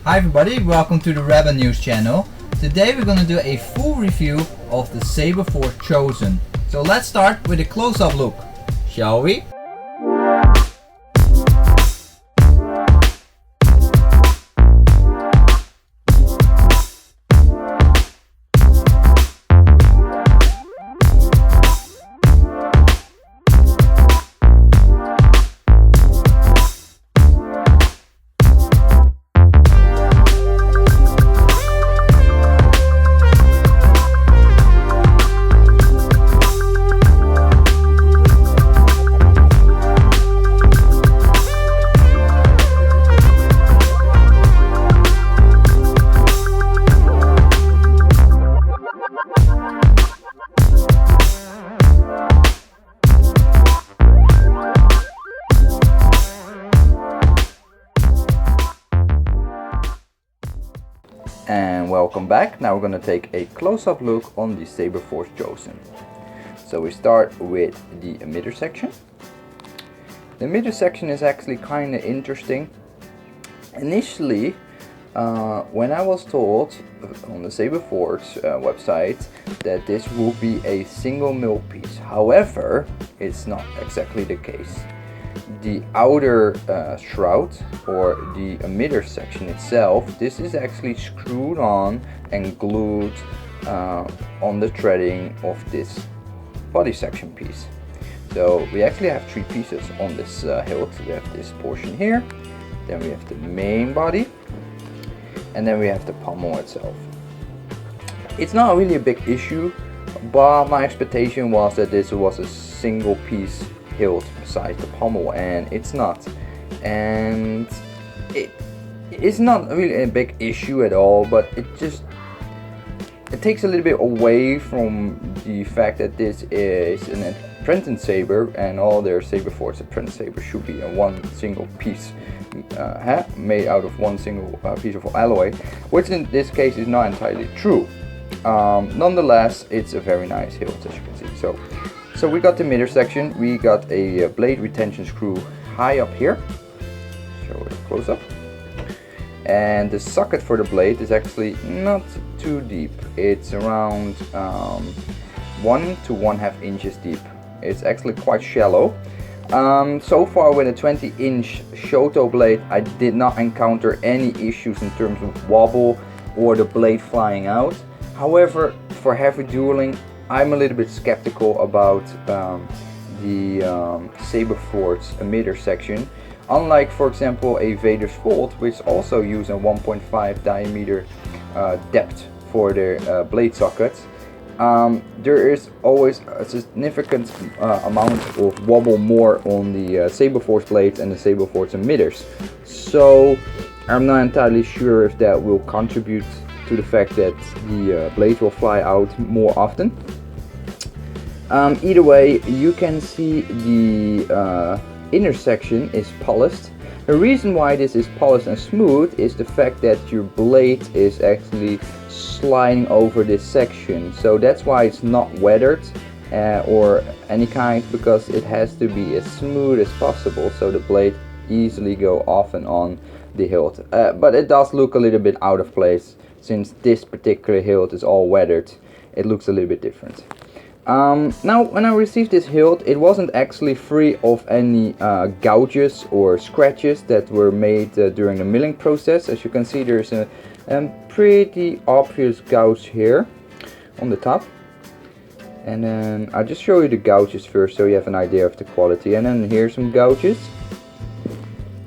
Hi everybody, welcome to the Rabbit News channel. Today we're going to do a full review of the Saberforge Chosen. So let's start with a close-up look, shall we? And welcome back. Now we're going to take a close-up look on the Saberforge Chosen. So we start with the emitter section. The emitter section is actually kind of interesting. Initially, when I was told on the Saberforge website that this will be a single mill piece, however, it's not exactly the case. The outer shroud or the emitter section itself, this is actually screwed on and glued on the threading of this body section piece. So we actually have three pieces on this hilt. We have this portion here, then we have the main body, and then we have the pommel itself. It's not really a big issue, but my expectation was that this was a single piece hilt besides the pommel, and it's not. And it's not really a big issue at all, but it takes a little bit away from the fact that this is an apprentice saber, and all their Saberforge apprentice sabers should be a one single piece made out of one single piece of alloy, which in this case is not entirely true. Nonetheless, it's a very nice hilt, as you can see. So we got the emitter section, we got a blade retention screw high up here, show it close up, and the socket for the blade is actually not too deep. It's around 1 to 1/2 inches deep. It's actually quite shallow. So far with a 20-inch Shoto blade, I did not encounter any issues in terms of wobble or the blade flying out. However, for heavy dueling, I'm a little bit skeptical about the Saberforge emitter section. Unlike, for example, a Vader's Vault, which also use a 1.5 diameter depth for their blade sockets, there is always a significant amount of wobble more on the Saberforge blades and the Saberforge emitters. So I'm not entirely sure if that will contribute to the fact that the blades will fly out more often. Either way, you can see the inner section is polished. The reason why this is polished and smooth is the fact that your blade is actually sliding over this section. So that's why it's not weathered or any kind, because it has to be as smooth as possible so the blade easily go off and on the hilt. But it does look a little bit out of place since this particular hilt is all weathered. It looks a little bit different. Now, when I received this hilt, it wasn't actually free of any gouges or scratches that were made during the milling process. As you can see, there's a pretty obvious gouge here on the top. And then I'll just show you the gouges first so you have an idea of the quality. And then here's some gouges.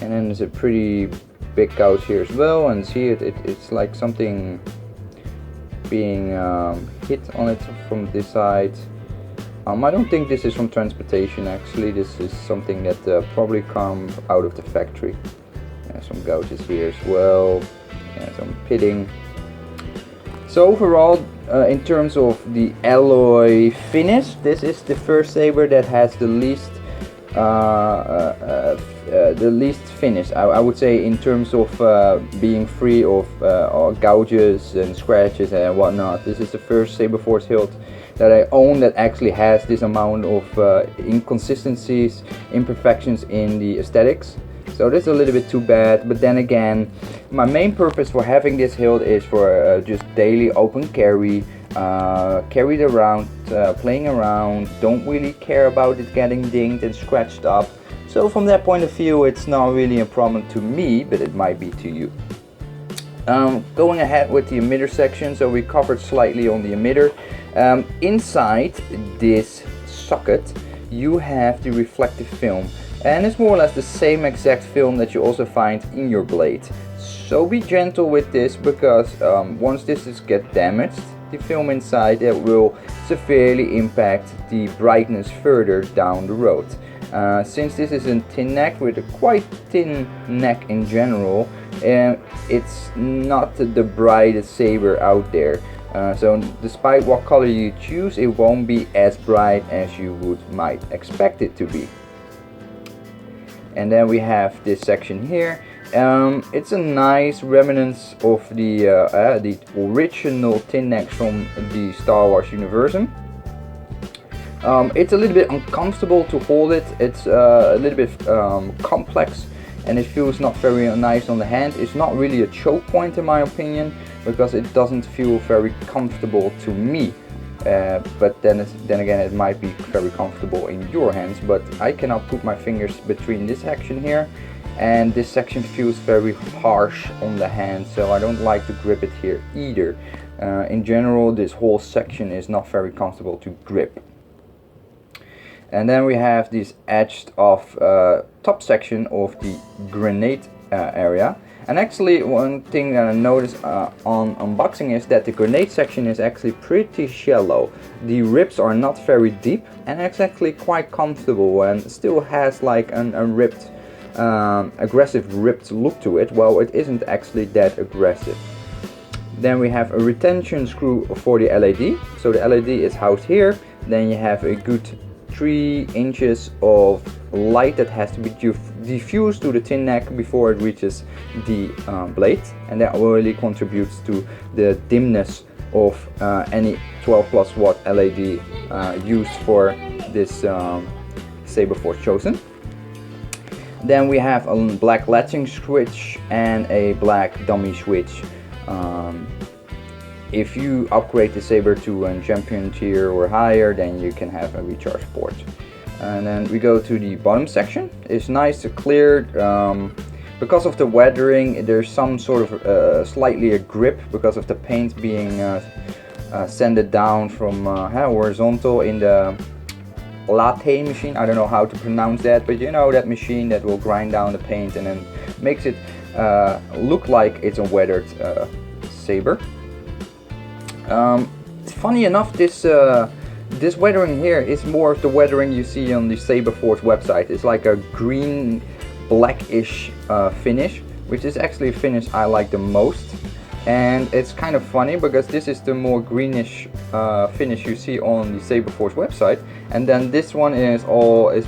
And then there's a pretty big gouge here as well. And see, it's like something being hit on it from this side. I don't think this is from transportation actually. This is something that probably comes out of the factory. Some gouges here as well, some pitting. So overall, in terms of the alloy finish, this is the first saber that has the least finish, I would say, in terms of being free of gouges and scratches and whatnot. This is the first Saberforge hilt that I own that actually has this amount of inconsistencies, imperfections in the aesthetics. So this is a little bit too bad, but then again, my main purpose for having this hilt is for just daily open carry, carry it around, playing around, don't really care about it getting dinged and scratched up. So from that point of view, it's not really a problem to me, but it might be to you. Going ahead with the emitter section, so we covered slightly on the emitter. Inside this socket you have the reflective film, and it's more or less the same exact film that you also find in your blade. So be gentle with this, because once this gets damaged, the film inside, it will severely impact the brightness further down the road. Since this is a thin neck with a quite thin neck in general, it's not the brightest saber out there. So despite what color you choose, it won't be as bright as you might expect it to be. And then we have this section here. It's a nice remnants of the original tin necks from the Star Wars universum. It's a little bit uncomfortable to hold it. It's a little bit complex, and it feels not very nice on the hand. It's not really a choke point in my opinion, because it doesn't feel very comfortable to me. But then again, it might be very comfortable in your hands, but I cannot put my fingers between this section here, and this section feels very harsh on the hand, so I don't like to grip it here either. In general, this whole section is not very comfortable to grip. And then we have this edged off top section of the grenade area. And actually, one thing that I noticed on unboxing is that the grenade section is actually pretty shallow. The ribs are not very deep, and it's actually quite comfortable, and still has like a ripped, aggressive ripped look to it. Well, it isn't actually that aggressive. Then we have a retention screw for the LED. So the LED is housed here. Then you have a good 3 inches of light that has to be diffused to the tin neck before it reaches the blade, and that really contributes to the dimness of any 12+ watt LED used for this Saberforge Chosen. Then we have a black latching switch and a black dummy switch. If you upgrade the Saber to a champion tier or higher, then you can have a recharge port. And then we go to the bottom section. It's nice and clear. Because of the weathering, there's some sort of slightly a grip because of the paint being sanded down from horizontal in the latte machine. I don't know how to pronounce that, but you know, that machine that will grind down the paint and then makes it look like it's a weathered saber. Funny enough, this weathering here is more of the weathering you see on the Saberforge website. It's like a green blackish finish, which is actually a finish I like the most. And it's kind of funny because this is the more greenish finish you see on the Saberforge website, and then this one is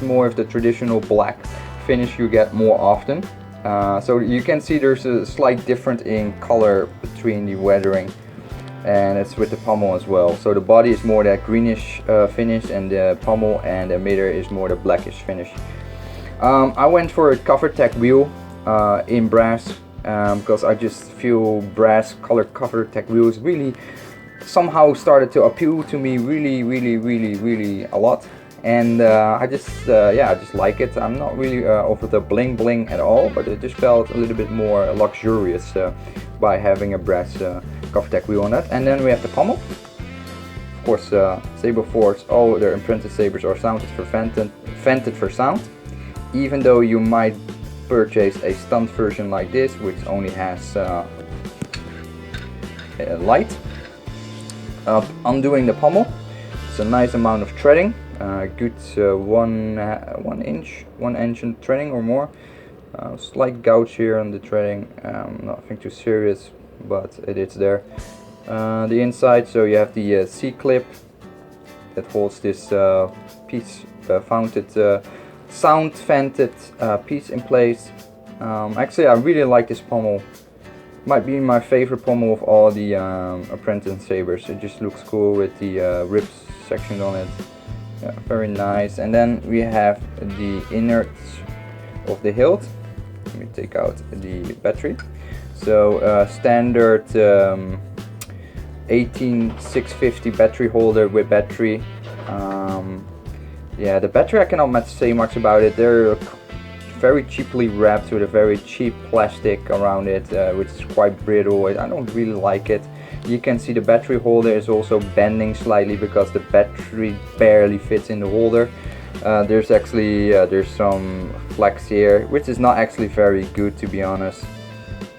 more of the traditional black finish you get more often. So you can see there's a slight difference in color between the weathering, and it's with the pommel as well. So the body is more that greenish finish, and the pommel and the emitter is more the blackish finish. I went for a cover tech wheel in brass because I just feel brass color cover tech wheels really somehow started to appeal to me really a lot. And I just like it. I'm not really over the bling bling at all, but it just felt a little bit more luxurious by having a brass cover tech wheel on that. And then we have the pommel. Of course, Saberforge, all their imprinted sabers are vented for sound, even though you might purchase a stunt version like this, which only has light. Undoing the pommel, it's a nice amount of threading. Good 1 inch threading or more. Slight gouge here on the threading, nothing too serious, but it is there. The inside, so you have the C-clip that holds this piece, sound vented piece in place. Actually, I really like this pommel. Might be my favorite pommel of all the apprentice sabers. It just looks cool with the ribs section on it. Yeah, very nice. And then we have the innards of the hilt. me take out the battery. So standard 18650 battery holder with battery. Yeah, the battery I cannot say much about it. They're very cheaply wrapped with a very cheap plastic around it, which is quite brittle. I don't really like it. You can see the battery holder is also bending slightly because the battery barely fits in the holder. There's actually there's some flex here, which is not actually very good, to be honest.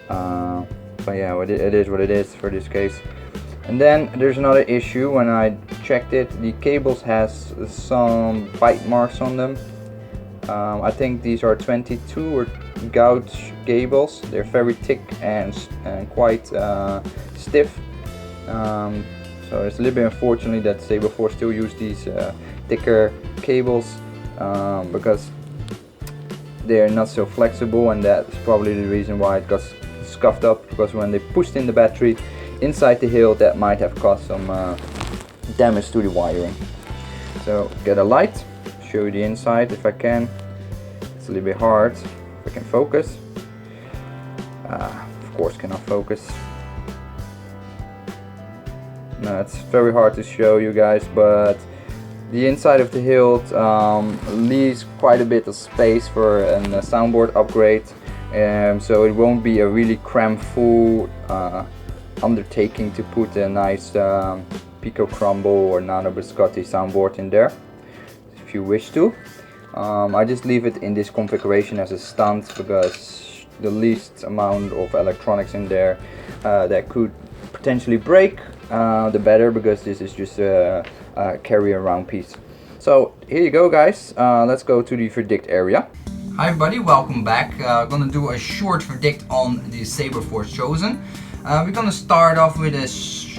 But yeah, it is what it is for this case. And then there's another issue. When I checked it, the cables has some bite marks on them. I think these are 22 or gauge cables. They're very thick and quite stiff. So it's a little bit unfortunately that Saberforge still use these thicker cables because they're not so flexible, and that's probably the reason why it got scuffed up, because when they pushed in the battery inside the hilt, that might have caused some damage to the wiring. So get a light, show you the inside if I can. It's a little bit hard. If I can focus. Of course cannot focus. No, it's very hard to show you guys, but the inside of the hilt leaves quite a bit of space for a soundboard upgrade, so it won't be a really cramped full undertaking to put a nice Pico Crumble or Nano Biscotti soundboard in there, if you wish to. I just leave it in this configuration as a stunt, because the least amount of electronics in there that could potentially break, the better, because this is just a carry around piece. So here you go, guys. Let's go to the verdict area. Hi everybody, welcome back. Gonna do a short verdict on the Saberforge Chosen. We're gonna start off with a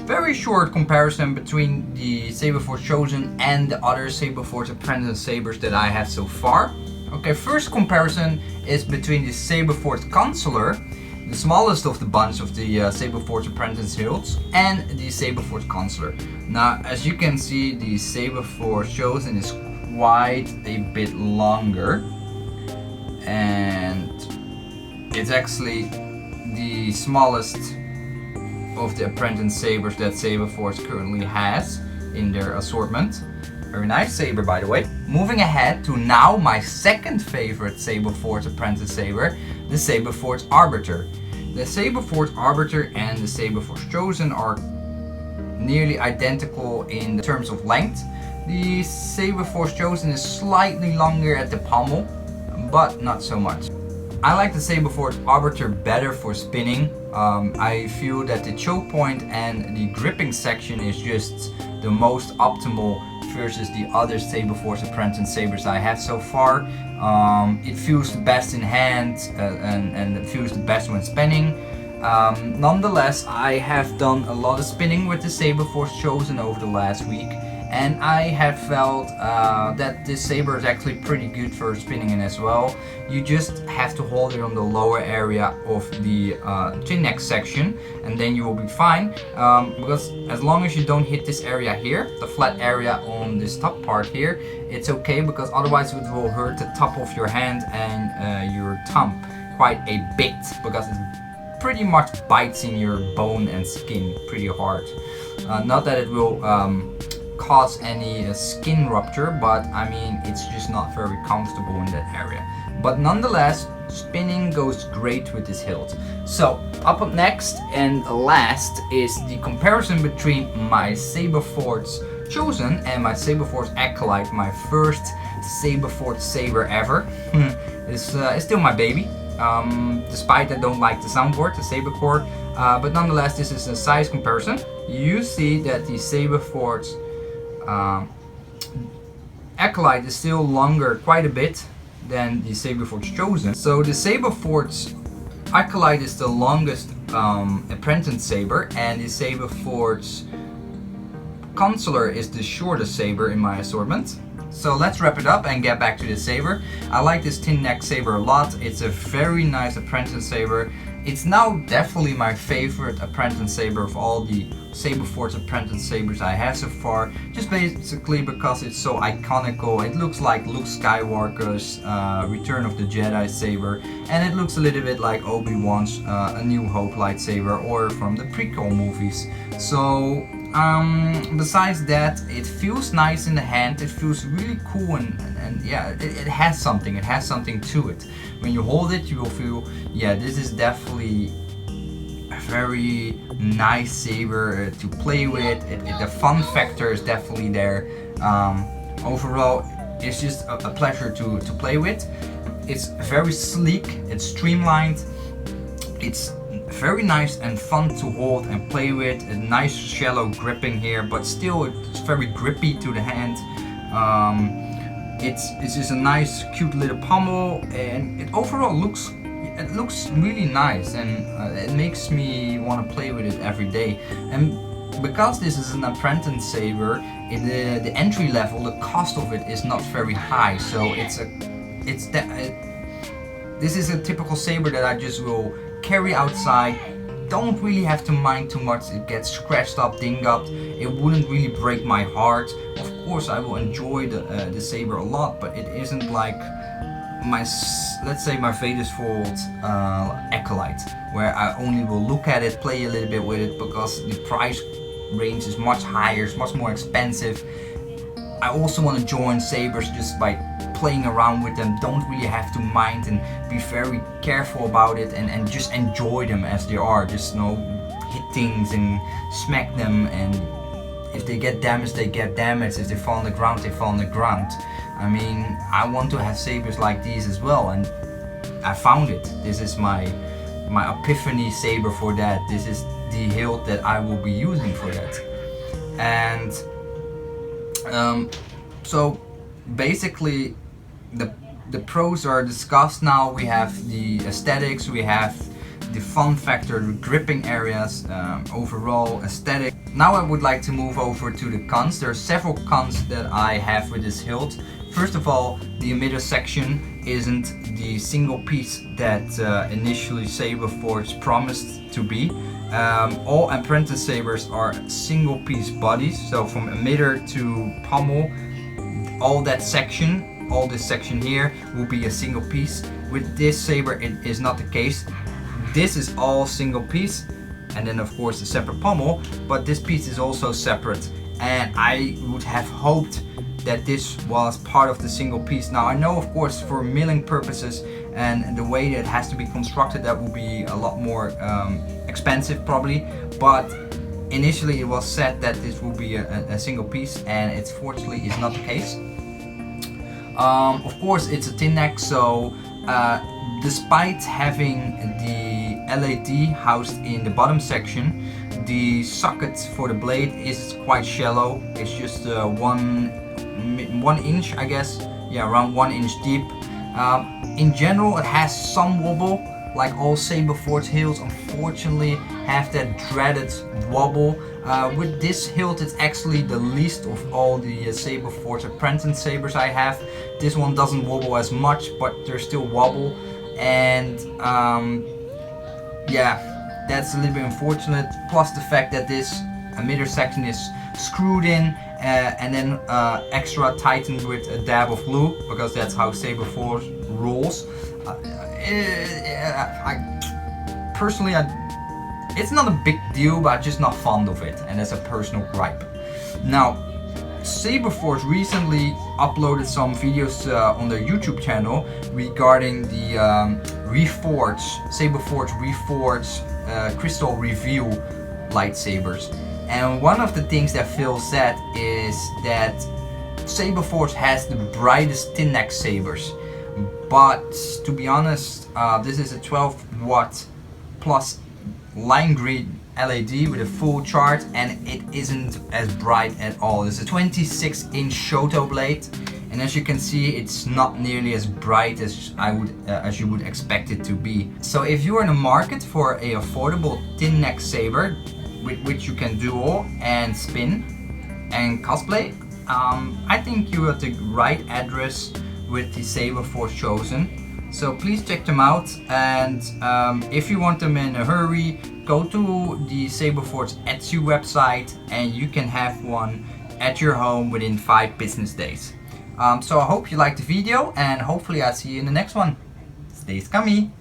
very short comparison between the Saberforge Chosen and the other Saberforge Apprentice Sabers that I have so far. Okay, first comparison is between the Saberforge Consular, the smallest of the bunch of the Saberforge Apprentice hilts, and the Saberforge Consular. Now, as you can see, the Saberforge Chosen is quite a bit longer, and it's actually the smallest of the Apprentice Sabers that Saberforge currently has in their assortment. Very nice saber, by the way. Moving ahead to now my second favorite Saberforge Apprentice Saber, the Saberforge Arbiter. The Saberforge Arbiter and the Saberforge Chosen are nearly identical in terms of length. The Saberforge Chosen is slightly longer at the pommel, but not so much. I like the Saberforge Arbiter better for spinning. I feel that the choke point and the gripping section is just the most optimal versus the other Saberforge Apprentice Sabers I have so far. It feels the best in hand and it feels the best when spinning. Nonetheless, I have done a lot of spinning with the Saberforge Chosen over the last week, and I have felt that this saber is actually pretty good for spinning in as well. You just have to hold it on the lower area of the chin neck section, and then you will be fine, because as long as you don't hit this area here, the flat area on this top part here, it's okay, because otherwise it will hurt the top of your hand and your thumb quite a bit, because it pretty much bites in your bone and skin pretty hard. Not that it will cause any skin rupture, but I mean, it's just not very comfortable in that area. But nonetheless, spinning goes great with this hilt. So up next and last is the comparison between my Saberforge Chosen and my Saberforge Acolyte, my first Saberforge Saber ever. It's still my baby, despite I don't like the soundboard, the Saber core, but nonetheless, this is a size comparison. You see that the Saberforge Acolyte is still longer quite a bit than the Saberforge Chosen. So the Saberforge Acolyte is the longest Apprentice Saber, and the Saberforge Consular is the shortest saber in my assortment. So let's wrap it up and get back to the saber. I like this thin neck saber a lot. It's a very nice apprentice saber. It's now definitely my favorite apprentice saber of all the Saberforge apprentice sabers I have so far. Just basically because it's so iconical. It looks like Luke Skywalker's Return of the Jedi saber, and it looks a little bit like Obi-Wan's A New Hope lightsaber, or from the prequel movies. So besides that, it feels nice in the hand. It feels really cool, and yeah, it has something. It has something to it. When you hold it, you will feel, yeah, this is definitely a very nice saber to play with. The fun factor is definitely there. Overall, it's just a pleasure to play with. It's very sleek. It's streamlined. It's very nice and fun to hold and play with. A nice shallow gripping here, but still it's very grippy to the hand. It's just a nice cute little pommel, and it overall looks really nice, and it makes me want to play with it every day. And because this is an apprentice saber, the entry level, the cost of it is not very high. So this is a typical saber that I just will carry outside. Don't really have to mind too much. It gets scratched up, dinged up. It wouldn't really break my heart. Of course, I will enjoy the saber a lot, but it isn't like my, let's say, my Vader's Vault Acolyte, where I only will look at it, play a little bit with it, because the price range is much higher, it's much more expensive. I also want to join sabers just by playing around with them. Don't really have to mind and be very careful about it, and just enjoy them as they are. Just, you know, hit things and smack them, and if they get damaged, they get damaged. If they fall on the ground, they fall on the ground. I mean, I want to have sabers like these as well, and I found it. This is my epiphany saber for that. This is the hilt that I will be using for that. And so basically the pros are discussed now. We have the aesthetics, we have the fun factor, the gripping areas, overall aesthetic. Now I would like to move over to the cons. There are several cons that I have with this hilt. First of all, the emitter section isn't the single piece that initially Saberforge promised to be. All apprentice sabers are single piece bodies, so from emitter to pommel, all this section here will be a single piece. With this saber, it is not the case. This is all single piece, and then of course a separate pommel, but this piece is also separate, and I would have hoped that this was part of the single piece. Now I know, of course, for milling purposes and the way that it has to be constructed, that will be a lot more expensive probably, but initially it was said that this will be a single piece, and it fortunately is not the case. Of course, it's a thin neck, so despite having the LED housed in the bottom section, the socket for the blade is quite shallow. It's just 1 inch, I guess. Yeah, around 1 inch deep. In general, it has some wobble, like all Saberforge hilts unfortunately have that dreaded wobble. With this hilt, it's actually the least of all the Saberforge apprentice sabers I have. This one doesn't wobble as much, but there's still wobble, and yeah, that's a little bit unfortunate. Plus the fact that this emitter section is screwed in and then extra tightened with a dab of glue, because that's how Saberforge rolls. Personally, it's not a big deal, but I'm just not fond of it, and that's a personal gripe. Now, Saberforge recently uploaded some videos on their YouTube channel regarding the Saberforge Reforged Crystal Reveal lightsabers. And one of the things that Phil said is that Saberforge has the brightest thin neck sabers. But to be honest, this is a 12 watt plus lime green LED with a full charge, and it isn't as bright at all. It's a 26-inch Shoto blade, and as you can see, it's not nearly as bright as you would expect it to be. So if you're in the market for a affordable thin neck saber with which you can duel and spin and cosplay, I think you are the right address with the Saberforge chosen. So please check them out, and if you want them in a hurry, go to the Saberforge Etsy website and you can have one at your home within 5 business days. So I hope you liked the video, and hopefully I'll see you in the next one. Stay scummy!